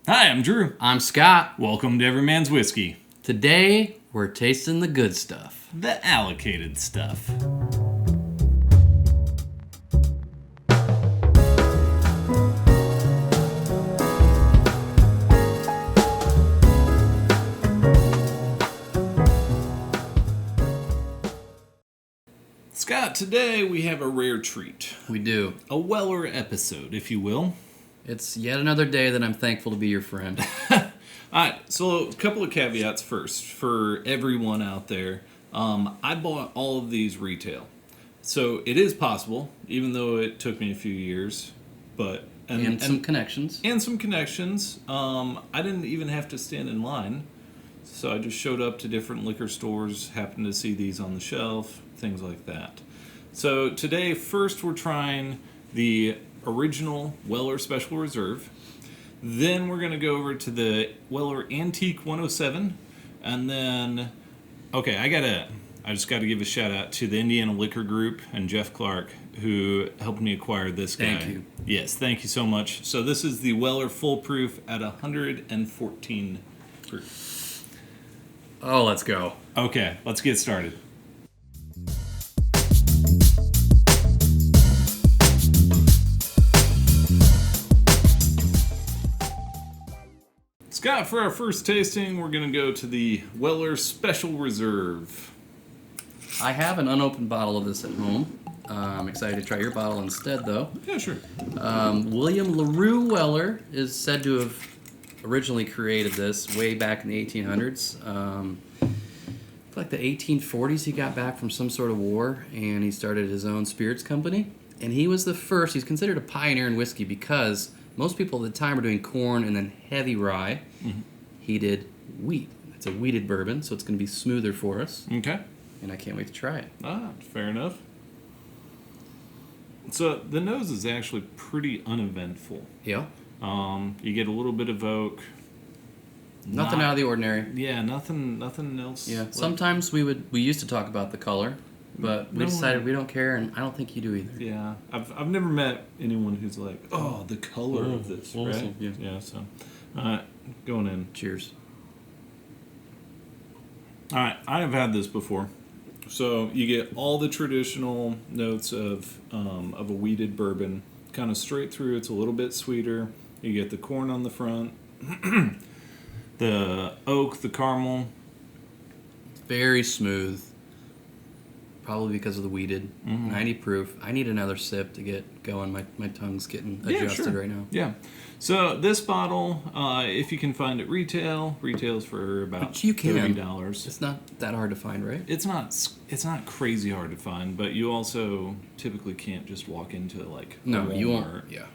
Hi, I'm Drew. I'm Scott. Welcome to Every Man's Whiskey. Today, we're tasting the good stuff. The allocated stuff. Scott, today we have a rare treat. We do. A Weller episode, if you will. It's yet another day that I'm thankful to be your friend. Alright, so a couple of caveats first for everyone out there. I bought all of these retail. So it is possible, even though it took me a few years, but... And some connections. And some connections. I didn't even have to stand in line. So I just showed up to different liquor stores, happened to see these on the shelf, things like that. So today, first we're trying the original Weller Special Reserve. Then we're going to go over to the Weller Antique 107. And then, okay, I just got to give a shout out to the Indiana Liquor Group and Jeff Clark, who helped me acquire this guy. Thank you. Yes, thank you so much. So this is the Weller Full Proof at 114 proof. Oh, let's go. Okay, let's get started. Scott, for our first tasting, we're going to go to the Weller Special Reserve. I have an unopened bottle of this at home. I'm excited to try your bottle instead, though. Yeah, sure. William LaRue Weller is said to have originally created this way back in the 1800s. Like the 1840s, he got back from some sort of war, and he started his own spirits company. And he was the first. He's considered a pioneer in whiskey because most people at the time were doing corn and then heavy rye. Mm-hmm. He did wheat. It's a wheated bourbon, so it's going to be smoother for us. Okay. And I can't wait to try it. Fair enough. So the nose is actually pretty uneventful. Yeah. You get a little bit of oak. Nothing out of the ordinary. Yeah, nothing else. Yeah. Sometimes we used to talk about the color, but we decided we don't care, and I don't think you do either. Yeah. I've never met anyone who's like, oh, the color of this, awesome. right? Yeah. Yeah, so going in. Cheers. All right, I have had this before. So you get all the traditional notes of a wheated bourbon, kind of straight through. It's a little bit sweeter. You get the corn on the front, the oak, the caramel. Very smooth. Probably because of the wheated. 90 proof. I need another sip to get going. My tongue's getting adjusted right now. Yeah. So this bottle, if you can find it retails for about $30. It's not that hard to find, right? It's not crazy hard to find, but you also typically can't just walk into like a Walmart. You won't. Yeah.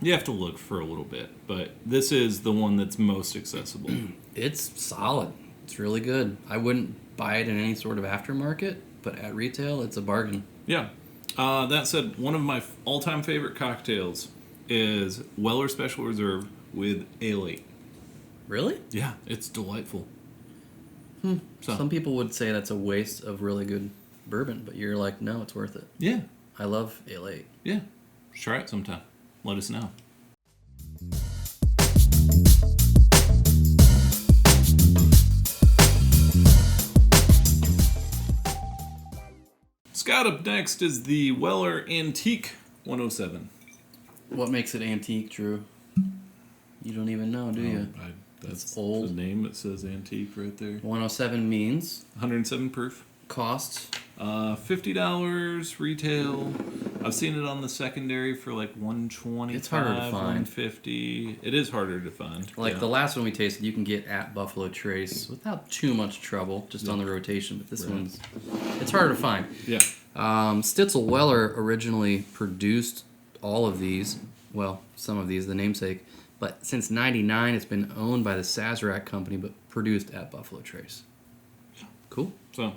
You have to look for a little bit, but this is the one that's most accessible. It's solid. It's really good. I wouldn't buy it in any sort of aftermarket, but at retail, it's a bargain. Yeah. That said, one of my all-time favorite cocktails is Weller Special Reserve with Ale. Really? Yeah, it's delightful. So. Some people would say that's a waste of really good bourbon, but you're like, no, it's worth it. Yeah. I love Ale 8. Yeah. Try it sometime. Let us know. Scott, up next is the Weller Antique 107. What makes it antique, Drew? You don't even know, do you? That's old. The name that says antique right there. 107 means? 107 proof. Cost? $50 retail. I've seen it on the secondary for like $125. It's harder to find. $150. It is harder to find. Like the last one we tasted, you can get at Buffalo Trace without too much trouble, just on the rotation. But this one's, it's harder to find. Yeah. Stitzel Weller originally produced all of these, well, some of these, the namesake, but since '99 it's been owned by the Sazerac company, but produced at Buffalo Trace. Cool. So,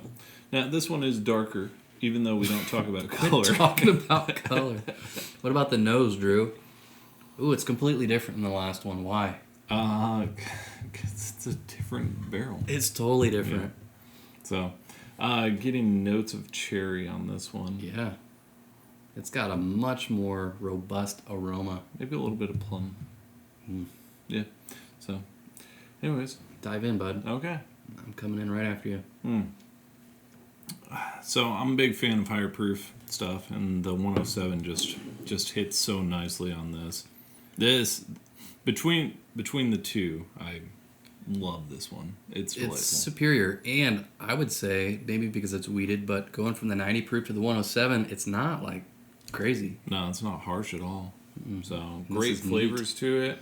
now this one is darker, even though we don't talk about color. We're talking about color. What about the nose, Drew? Ooh, it's completely different than the last one. Why? It's a different barrel. It's totally different. Yeah. So, getting notes of cherry on this one. Yeah. It's got a much more robust aroma. Maybe a little bit of plum. Mm. Yeah. So, anyways. Dive in, bud. Okay. I'm coming in right after you. So I'm a big fan of higher proof stuff, and the 107 just hits so nicely on this. Between the two, I love this one. It's delightful. It's superior, and I would say maybe because it's weeded, but going from the 90 proof to the 107, it's not like crazy. No, it's not harsh at all. So This great is flavors to it.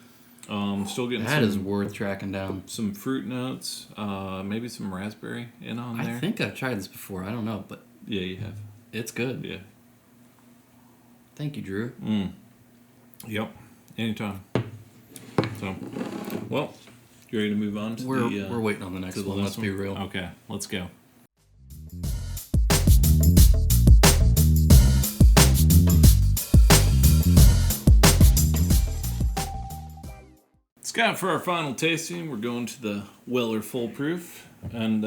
Still getting That is worth tracking down. some fruit notes, maybe some raspberry in on there. I think I've tried this before. I don't know, but Yeah, you have. it's good. Yeah. Thank you, Drew. Yep. Anytime. So, well, you ready to move on to We're waiting on the next to the one. last Let's be real. Okay, let's go. Scott, for our final tasting, we're going to the Weller Full Proof. And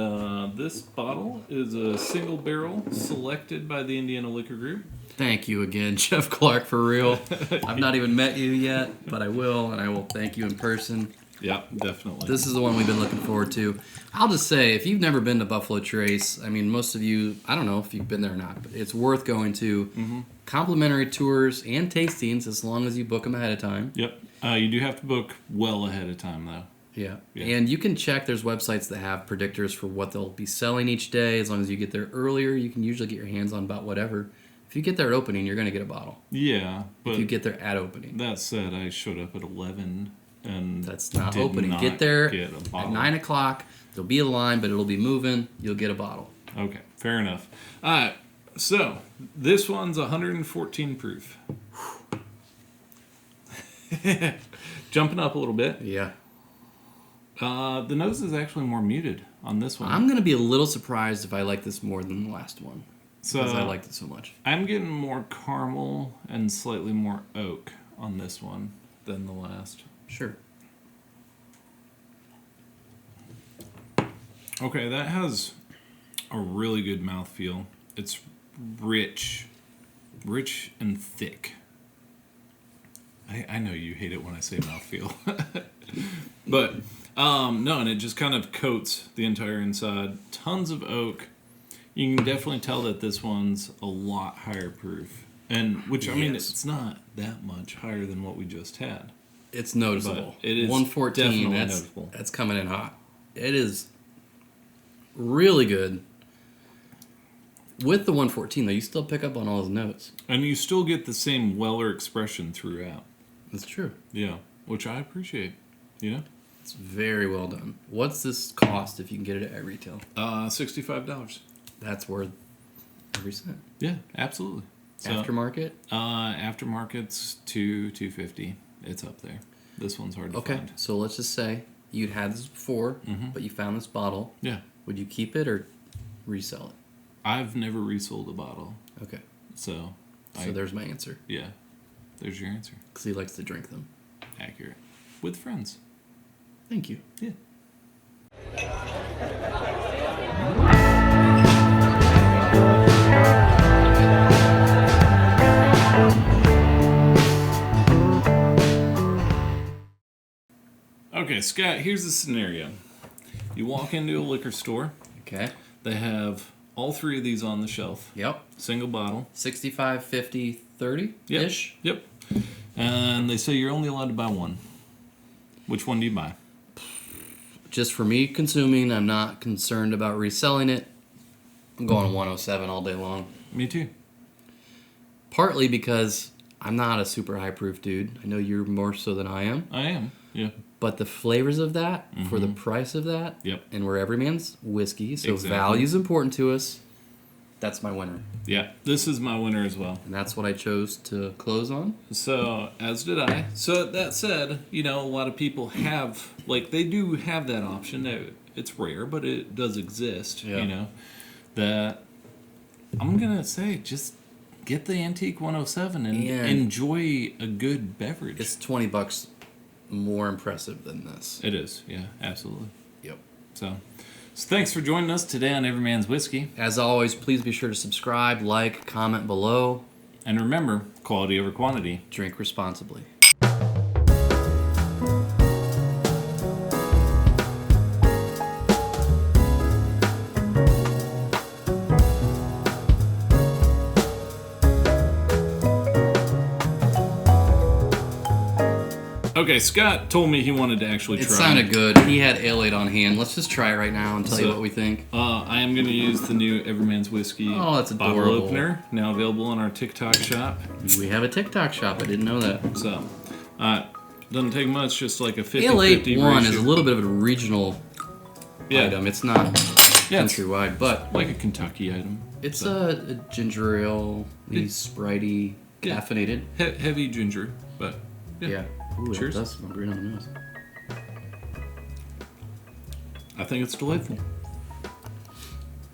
this bottle is a single barrel selected by the Indiana Liquor Group. Thank you again, Jeff Clark, for real. I've not even met you yet, but I will, and I will thank you in person. Yeah, definitely. This is the one we've been looking forward to. I'll just say, if you've never been to Buffalo Trace, I mean, most of you, I don't know if you've been there or not, but it's worth going to. Complimentary tours and tastings as long as you book them ahead of time. Yep. You do have to book well ahead of time, though. Yeah. And you can check, there's websites that have predictors for what they'll be selling each day. As long as you get there earlier, you can usually get your hands on about whatever. If you get there at opening, you're going to get a bottle. Yeah, but If you get there at opening. that said, I showed up at 11 and That's not did opening. not Get there get a at bottle. 9 o'clock. There'll be a line, but it'll be moving. You'll get a bottle. Okay, fair enough. All right, so this one's 114 proof. Jumping up a little bit. Yeah. The nose is actually more muted on this one. I'm going to be a little surprised if I like this more than the last one. So Because I liked it so much. I'm getting more caramel and slightly more oak on this one than the last. Sure. Okay, that has a really good mouthfeel. It's rich and thick. I know you hate it when I say mouthfeel. But, no, and it just kind of coats the entire inside. Tons of oak. You can definitely tell that this one's a lot higher proof. And, which, I mean, Yes. it's not that much higher than what we just had. It's noticeable. But it is 114, definitely that's, noticeable. that's coming in hot. It is really good. With the 114, though, you still pick up on all those notes. And you still get the same Weller expression throughout. That's true. Yeah, which I appreciate, you know? It's very well done. What's this cost if you can get it at retail? $65. That's worth every cent. Yeah, absolutely. So, Aftermarket? aftermarket's $250. It's up there. This one's hard to Okay, find. so let's just say you'd had this before, but you found this bottle. Yeah. Would you keep it or resell it? I've never resold a bottle, Okay, so so there's my answer. yeah, there's your answer. Because he likes to drink them. Accurate. With friends. Thank you. Yeah. Okay, Scott, here's the scenario. You walk into a liquor store. Okay. They have all three of these on the shelf. Yep. Single bottle. 65, 50, 30-ish? Yep. And they say you're only allowed to buy one. Which one do you buy? Just for me consuming, I'm not concerned about reselling it. I'm going 107 all day long. Me too. Partly because I'm not a super high proof dude. I know you're more so than I am. I am. Yeah. But the flavors of that, for the price of that, Yep. and we're every man's whiskey, so Exactly. value's important to us. That's my winner. Yeah. This is my winner as well. And that's what I chose to close on. So, as did I. So, that said, you know, a lot of people have, like, they do have that option. It's rare, but it does exist, Yeah. you know, that I'm going to say just get the Antique 107 and And enjoy a good beverage. It's $20 more impressive than this. It is, yeah, absolutely. Yep. So thanks for joining us today on Every Man's Whiskey. As always, please be sure to subscribe, like, comment below. And remember, quality over quantity. Drink responsibly. Okay, Scott told me he wanted to actually It try. sounded good. He had Ale 8 on hand. Let's just try it right now and tell you what we think. I am going to use the new Everyman's Whiskey that's bottle adorable. opener, now available on our TikTok shop. We have a TikTok shop. I didn't know that. So, doesn't take much, just like a 50-50 Ale 8 1 is a ratio. little bit of a regional item. It's not countrywide, but like a Kentucky item. it's a ginger ale, spritey, caffeinated. Heavy ginger, but Yeah. Ooh, Cheers. That does smell great on the nose. I think it's delightful. What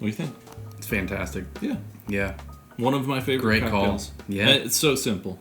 do you think? It's fantastic. Yeah. Yeah. One of my favorite Great call. cocktails. Yeah. It's so simple.